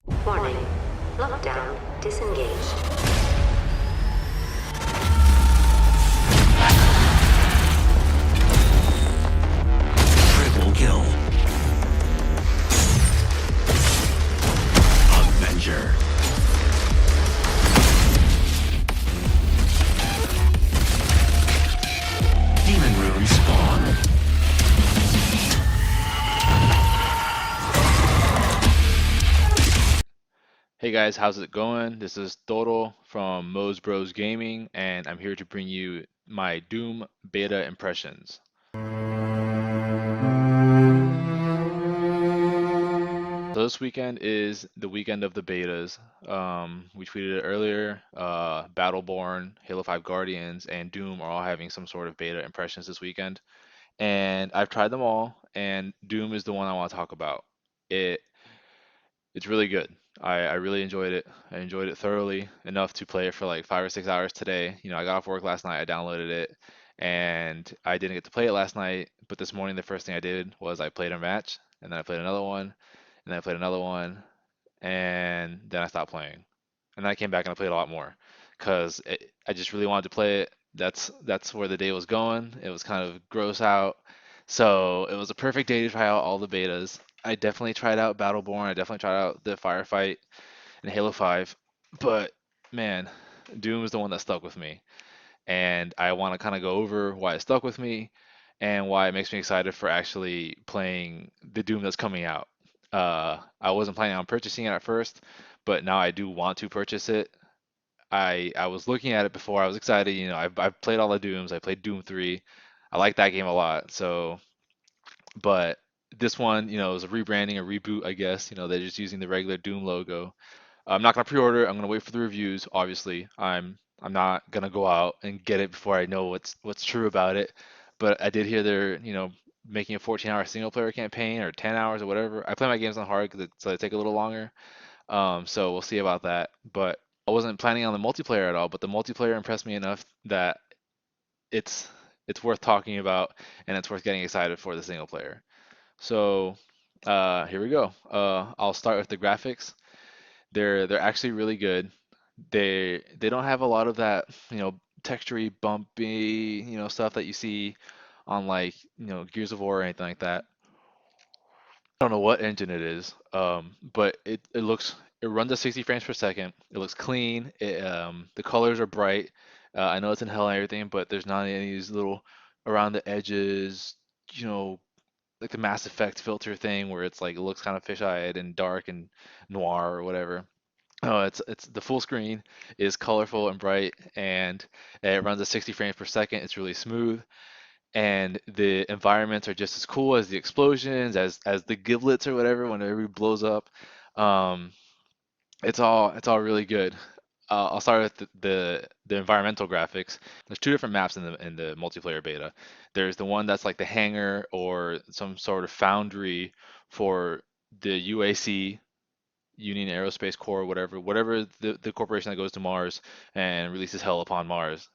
Warning. Lockdown disengaged. Triple kill. Avenger. Demon rune spawn. Hey guys, how's it going? This is Toro from Mo's Bros Gaming, and I'm here to bring you my Doom beta impressions. So this weekend is the weekend of the betas. We tweeted it earlier. Battleborn, Halo 5 Guardians, and Doom are all having some sort of beta impressions this weekend, and I've tried them all, and Doom is the one I want to talk about. It It's really good. I really enjoyed it. I enjoyed it thoroughly enough to play it for like 5 or 6 hours today. I got off work last night, I downloaded it, and I didn't get to play it last night. But this morning, the first thing I did was I played a match, and then I played another one, and then I played another one, and then I stopped playing. And then I came back and I played a lot more because I just really wanted to play it. That's where the day was going. It was kind of gross out, so it was a perfect day to try out all the betas. I definitely tried out Battleborn. I definitely tried out the Firefight and Halo 5, but man, Doom is the one that stuck with me, and I want to kind of go over why it stuck with me and why it makes me excited for actually playing the Doom that's coming out. I wasn't planning on purchasing it at first, but now I do want to purchase it. I was looking at it before. I was excited. I've played all the Dooms. I played Doom 3. I like that game a lot. So, but this one, is a rebranding, a reboot, I guess. They're just using the regular Doom logo. I'm not gonna pre-order. I'm gonna wait for the reviews. Obviously, I'm not gonna go out and get it before I know what's true about it. But I did hear they're making a 14-hour single player campaign or 10 hours or whatever. I play my games on hard so they take a little longer. So we'll see about that. But I wasn't planning on the multiplayer at all. But the multiplayer impressed me enough that it's it's worth talking about, and it's worth getting excited for the single player. So here we go. I'll start with the graphics. They're actually really good. They don't have a lot of that, textury, bumpy, stuff that you see on like, Gears of War or anything like that. I don't know what engine it is, but it runs at 60 frames per second. It looks clean. The colors are bright. I know it's in hell and everything, but there's not any of these little around the edges, you know, like the Mass Effect filter thing where it's like it looks kind of fish-eyed and dark and noir or whatever. Oh, it's the full screen is colorful and bright, and it runs at 60 frames per second. It's really smooth, and the environments are just as cool as the explosions, as the giblets or whatever when everybody blows up. Um, it's all really good. I'll start with the environmental graphics. There's two different maps in the multiplayer beta. There's the one that's like the hangar or some sort of foundry for the UAC, Union Aerospace Corps, whatever the corporation that goes to Mars and releases hell upon Mars.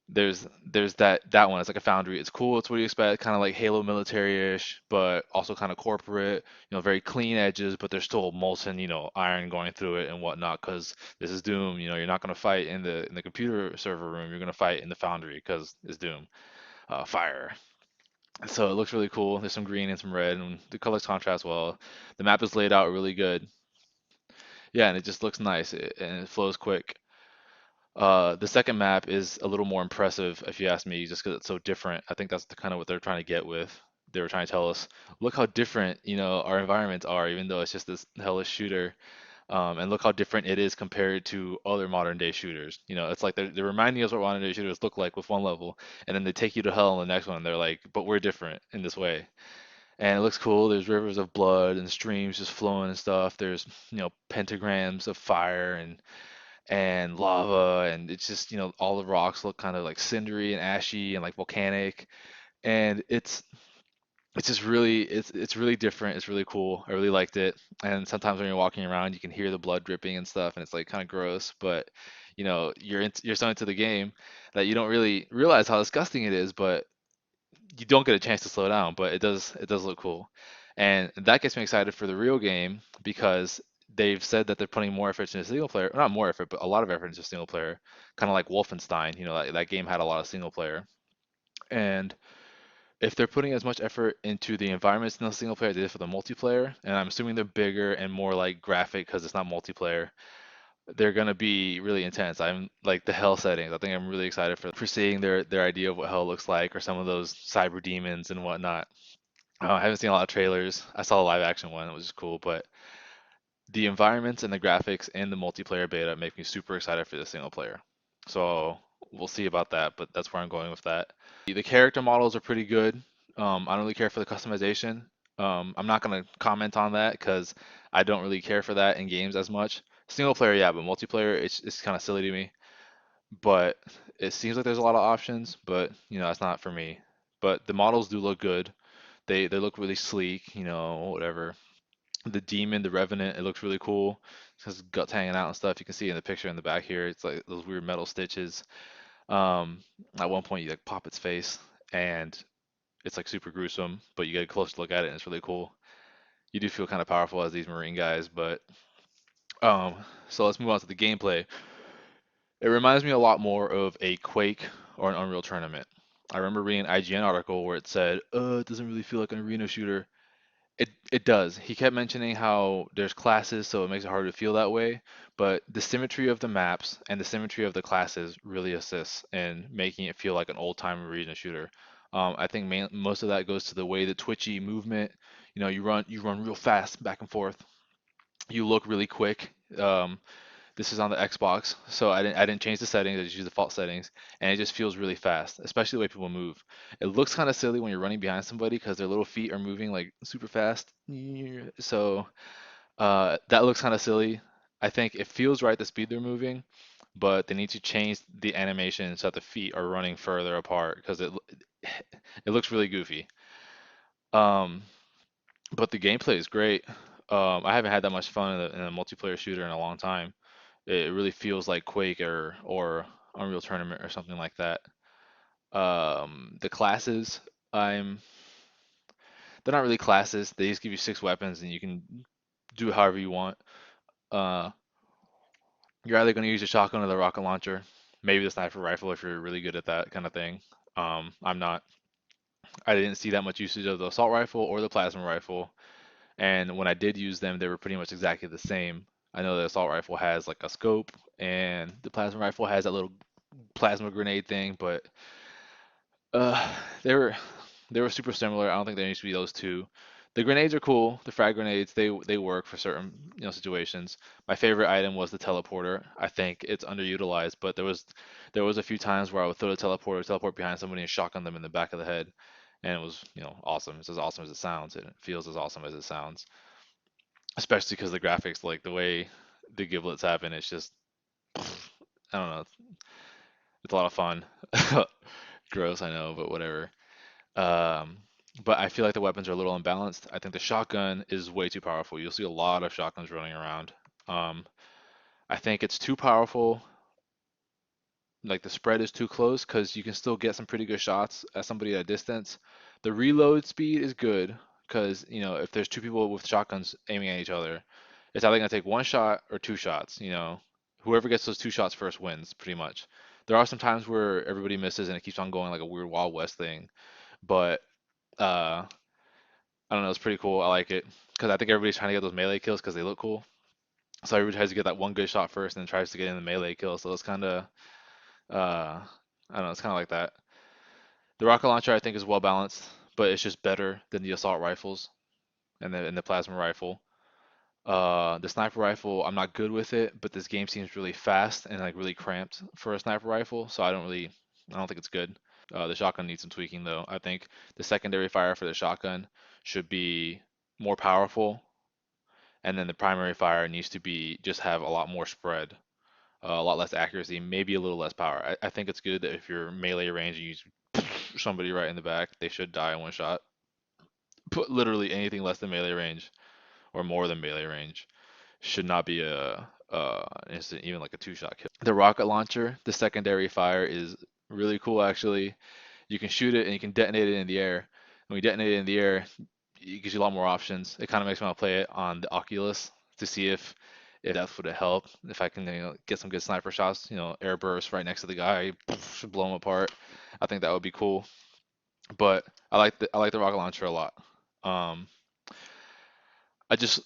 There's that one. It's like a foundry. It's cool. It's what you expect, kind of like Halo military-ish, but also kind of corporate. Very clean edges, but there's still molten, iron going through it and whatnot. Because this is Doom. You're not gonna fight in the computer server room. You're gonna fight in the foundry because it's Doom. Fire. So it looks really cool. There's some green and some red, and the colors contrast well. The map is laid out really good. Yeah, and it just looks nice and it flows quick. The second map is a little more impressive, if you ask me, just because it's so different. I think that's kind of what they're trying to get with. They were trying to tell us, look how different, our environments are, even though it's just this hellish shooter. And look how different it is compared to other modern day shooters. It's like they're reminding us what modern day shooters look like with one level, and then they take you to hell in the next one. They're like, but we're different in this way. And it looks cool. There's rivers of blood and streams just flowing and stuff. There's, pentagrams of fire and lava, and it's just all the rocks look kind of like cindery and ashy and like volcanic, and it's just really it's really different. It's really cool. I really liked it. And sometimes when you're walking around you can hear the blood dripping and stuff, and it's like kind of gross, but you're so into the game that you don't really realize how disgusting it is, but you don't get a chance to slow down, but it does look cool. And that gets me excited for the real game because they've said that they're putting more effort into single player, not more effort, but a lot of effort into single player, kind of like Wolfenstein. That game had a lot of single player. And if they're putting as much effort into the environments in the single player as they did for the multiplayer, and I'm assuming they're bigger and more like graphic because it's not multiplayer, they're gonna be really intense. I'm like the hell settings. I think I'm really excited for seeing their idea of what hell looks like, or some of those cyber demons and whatnot. I haven't seen a lot of trailers. I saw a live action one, which is cool, but the environments and the graphics and the multiplayer beta make me super excited for the single player. So we'll see about that, but that's where I'm going with that. The character models are pretty good. I don't really care for the customization. I'm not gonna comment on that because I don't really care for that in games as much. Single player, yeah, but multiplayer, it's kind of silly to me. But it seems like there's a lot of options, but that's not for me. But the models do look good. They look really sleek, whatever. The demon, the revenant, it looks really cool. It has guts hanging out and stuff. You can see in the picture in the back here. It's like those weird metal stitches. Um, at one point you like pop its face and it's like super gruesome, but you get a close look at it and it's really cool. You do feel kind of powerful as these marine guys, but um, so let's move on to the gameplay. It reminds me a lot more of a Quake or an Unreal Tournament. I remember reading an IGN article where it said, it doesn't really feel like an arena shooter." It does. He kept mentioning how there's classes, so it makes it hard to feel that way. But the symmetry of the maps and the symmetry of the classes really assists in making it feel like an old-time arena shooter. I think most of that goes to the way the twitchy movement. You run real fast back and forth. You look really quick. This is on the Xbox, so I didn't change the settings. I just used the default settings, and it just feels really fast, especially the way people move. It looks kind of silly when you're running behind somebody because their little feet are moving like super fast. So that looks kind of silly. I think it feels right the speed they're moving, but they need to change the animation so that the feet are running further apart because it looks really goofy. Um, but the gameplay is great. I haven't had that much fun in a multiplayer shooter in a long time. It really feels like Quake or Unreal Tournament or something like that. The classes, I'm they're not really classes. They just give you 6 weapons and you can do it however you want. Uh, you're either going to use a shotgun or the rocket launcher, maybe the sniper rifle if you're really good at that kind of thing. I'm not. I didn't see that much usage of the assault rifle or the plasma rifle, and when I did use them, they were pretty much exactly the same. I know the assault rifle has like a scope, and the plasma rifle has that little plasma grenade thing, but uh, they were they were super similar. I don't think there needs to be those two. The grenades are cool. The frag grenades, they work for certain situations. My favorite item was the teleporter. I think it's underutilized, but there was a few times where I would throw the teleporter, teleport behind somebody, and shotgun them in the back of the head, and it was awesome. It's as awesome as it sounds, and it feels as awesome as it sounds. Especially because the graphics, like the way the giblets happen, it's just I don't know. It's a lot of fun. Gross, I know, but whatever. Um, but I feel like the weapons are a little unbalanced. I think the shotgun is way too powerful. You'll see a lot of shotguns running around. Um, I think it's too powerful. Like the spread is too close because you can still get some pretty good shots at somebody at a distance. The reload speed is good because, if there's two people with shotguns aiming at each other, it's either gonna take one shot or two shots. Whoever gets those two shots first wins, pretty much. There are some times where everybody misses and it keeps on going like a weird Wild West thing, but uh, I don't know, it's pretty cool. I like it because I think everybody's trying to get those melee kills because they look cool. So everybody tries to get that one good shot first and then tries to get in the melee kill. So it's kind of, I don't know, it's kind of like that. The rocket launcher I think is well balanced, but it's just better than the assault rifles and the plasma rifle. The sniper rifle, I'm not good with it, but this game seems really fast and like really cramped for a sniper rifle, so I don't think it's good. The shotgun needs some tweaking though. I think the secondary fire for the shotgun should be more powerful, and then the primary fire needs to be just have a lot more spread, a lot less accuracy, maybe a little less power. I think it's good that if you're melee range and you use somebody right in the back, they should die in one shot. Put literally anything less than melee range or more than melee range should not be an instant, even like a two-shot kill. The rocket launcher, the secondary fire is really cool actually. You can shoot it and you can detonate it in the air. When you detonate it in the air, it gives you a lot more options. It kind of makes me want to play it on the Oculus to see if depth would help. If I can get some good sniper shots, air burst right next to the guy, should blow him apart. I think that would be cool. But I like the rocket launcher a lot. Um, I just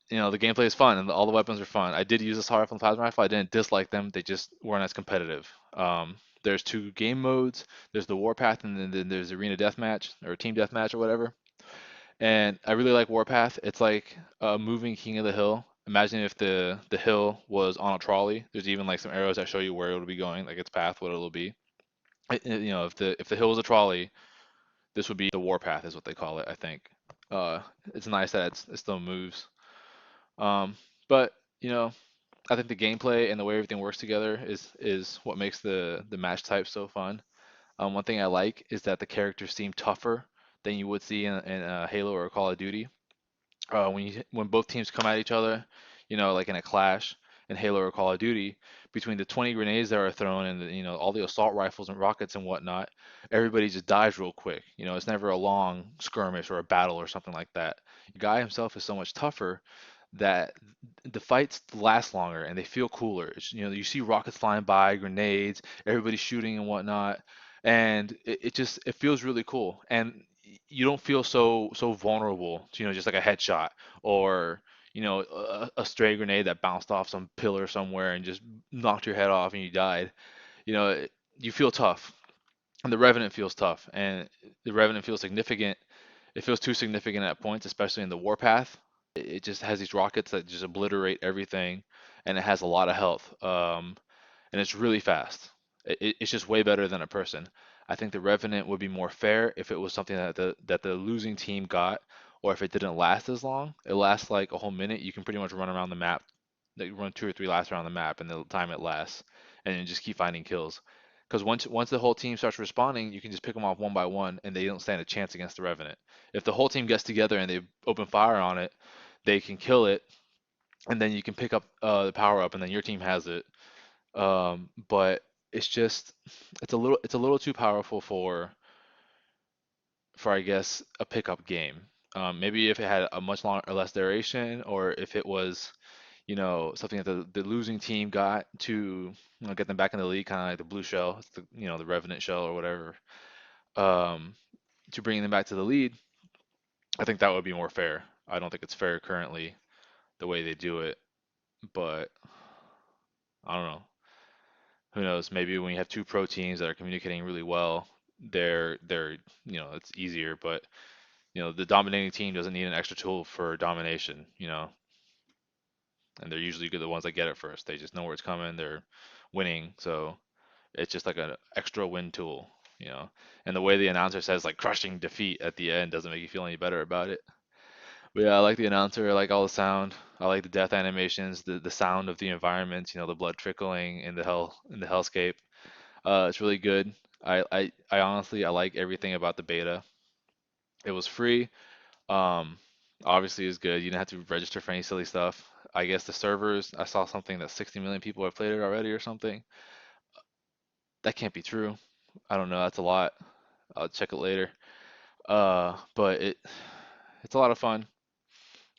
the gameplay is fun and all the weapons are fun. I did use a assault rifle and plasma rifle. I didn't dislike them. They just weren't as competitive. There's two game modes. There's the warpath and then there's arena deathmatch or team deathmatch or whatever. And I really like warpath. It's like a moving King of the Hill. Imagine if the hill was on a trolley. There's even like some arrows that show you where it'll be going, like its path, what it'll be. If the hill was a trolley, this would be the warpath, is what they call it, I think. It's nice that it still moves. Um, but you know, I think the gameplay and the way everything works together is what makes the match type so fun. One thing I like is that the characters seem tougher than you would see in Halo or Call of Duty. When both teams come at each other, like in a clash in Halo or Call of Duty, between the 20 grenades that are thrown and all the assault rifles and rockets and whatnot, everybody just dies real quick. It's never a long skirmish or a battle or something like that. The guy himself is so much tougher that the fights last longer and they feel cooler. You see rockets flying by, grenades, everybody shooting and whatnot, and it feels really cool. And you don't feel so vulnerable to just like a headshot or a stray grenade that bounced off some pillar somewhere and just knocked your head off and you died. You feel tough, and the Revenant feels tough, and the Revenant feels significant. It feels too significant at points, especially in the Warpath. It just has these rockets that just obliterate everything, and it has a lot of health. And it's really fast. It's just way better than a person. I think the Revenant would be more fair if it was something that the losing team got, or if it didn't last as long. It lasts like a whole minute. You can pretty much run around the map, like run 2 or 3 laps around the map, and the time it lasts, and then just keep finding kills. Because once the whole team starts responding, you can just pick them off one by one, and they don't stand a chance against the Revenant. If the whole team gets together and they open fire on it, they can kill it, and then you can pick up the power up, and then your team has it. But it's just it's a little too powerful for I guess a pickup game. Maybe if it had a much longer or less duration, or if it was something that the losing team got to get them back in the league, kind of like the blue shell, it's the Revenant shell or whatever, um, to bring them back to the lead. I think that would be more fair. I don't think it's fair currently the way they do it, but I don't know. Who knows? Maybe when you have two pro teams that are communicating really well, they're it's easier. But the dominating team doesn't need an extra tool for domination. And they're usually good the ones that get it first. They just know where it's coming. They're winning, so it's just like an extra win tool. And the way the announcer says like crushing defeat at the end doesn't make you feel any better about it. But yeah, I like the announcer. I like all the sound. I like the death animations, the sound of the environment. The blood trickling in the hellscape. It's really good. I honestly I like everything about the beta. It was free. Um, Obviously it's good. You didn't have to register for any silly stuff. I guess the servers, I saw something that 60 million people have played it already or something. That can't be true. I don't know. That's a lot. I'll check it later. But it's a lot of fun.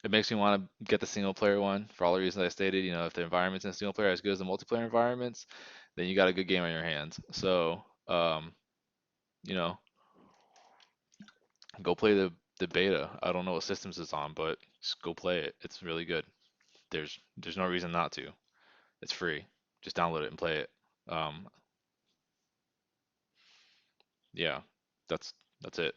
It makes me want to get the single player one for all the reasons I stated. If the environments in the single player are as good as the multiplayer environments, then you got a good game on your hands. So, you know, go play the beta. I don't know what systems it's on, but just go play it. It's really good. There's no reason not to. It's free. Just download it and play it. Um, yeah, that's that's it.